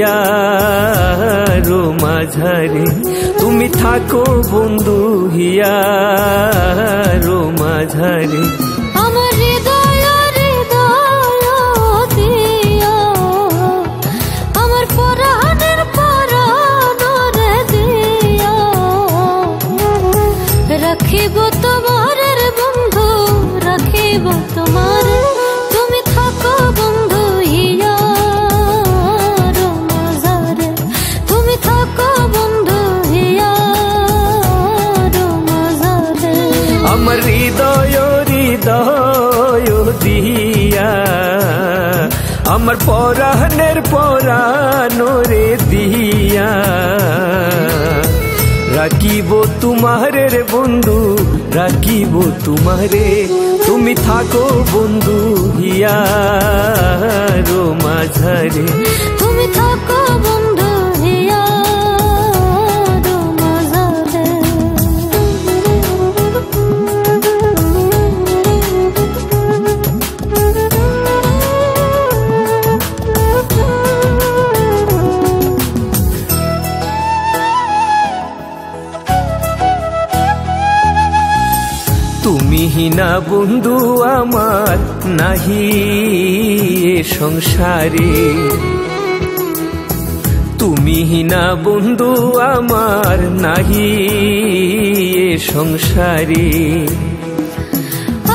হিয়ারো মাঝারে তুমি থাকো বন্ধু হিয়ারো মাঝারে। আমার হৃদয় হৃদয় দিয়া আমার পরাণের পরাণরে দিয়া রাখিব তোমার বন্ধু রাখিব তোমার তুমি থাকো বন্ধু হিয়ারো মাঝারে তুমি থাকো বন্ধু হিয়ারো মাঝারে। আমার হৃদয় হৃদয় দিয়া আমার পরাণের পরাণরে দিয়া রাখিব তোমারে রে বন্ধু রাখিব তোমারে তুমি থাকো বন্ধু হিয়ারো মাঝারে তুমি থাকো বন্ধু হিয়ারো মাঝারে। তুমি হিনা বন্ধু আমার নাহি এ সংসারে তুমি হিনা বন্ধু আমার নাহি এ সংসারে।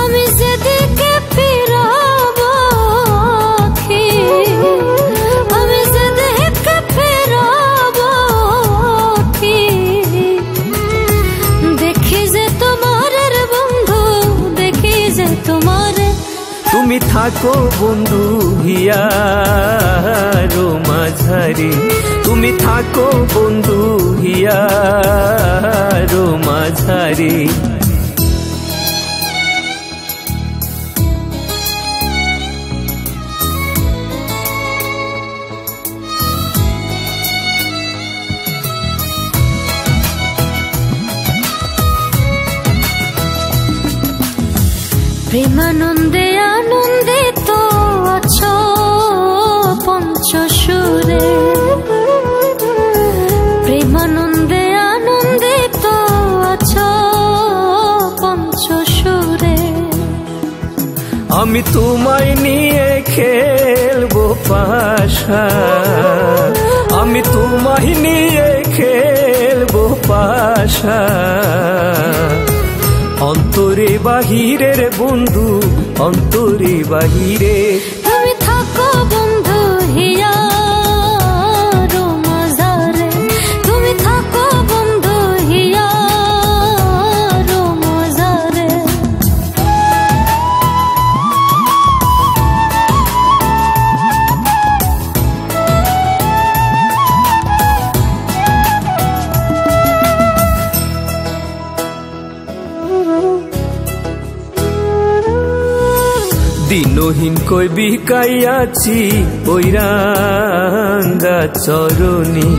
আমি যেদিকে ফিরাবো আখি আমি যেদিকে ফিরাবো আখি দেখি যে তোমার বন্ধু দেখি যে তোমার তুমি থাকো বন্ধু হিয়ারো মাঝারে তুমি থাকো বন্ধু হিয়ারো মাঝারে। প্রেমানন্দে আনন্দিত আছো পঞ্চসুরে প্রেমানন্দে আনন্দিত আছো পঞ্চসুরে। আমি তোমায় নিয়ে খেলবো পাশা আমি তোমায় নিয়ে খেলবো পাশা অন্তরে বাহিরে রে বন্ধু অন্তরে বাহিরে তুমি থাকো বন্ধু হিয়ারো মাঝারে তুমি থাকো বন্ধু হিয়ারো মাঝারে। দিনহীন কই বিকাইয়াছি ওই রাঙ্গা চরণী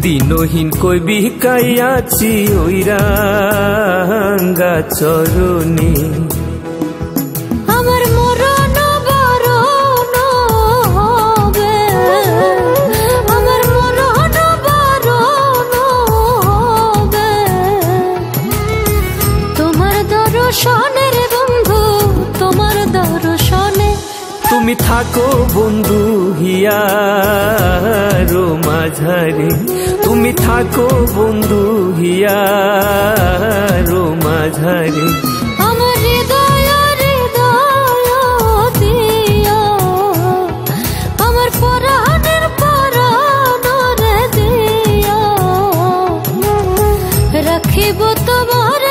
দিনহীন কই বিকাইয়াছি ওই রাঙ্গা চরণী। আমার মরণ বরণ হবে আমার মরণ বরণ হবে তোমার দর্শনের বন্ধু তোমার দর্শনে তুমি থাকো বন্ধু হিয়ারো মাঝারে তুমি থাকো বন্ধু হিয়ারো মাঝারে। আমার হৃদয় হৃদয় দিয়া আমার পরাণের পরাণরে দিয়া রাখিব তোমার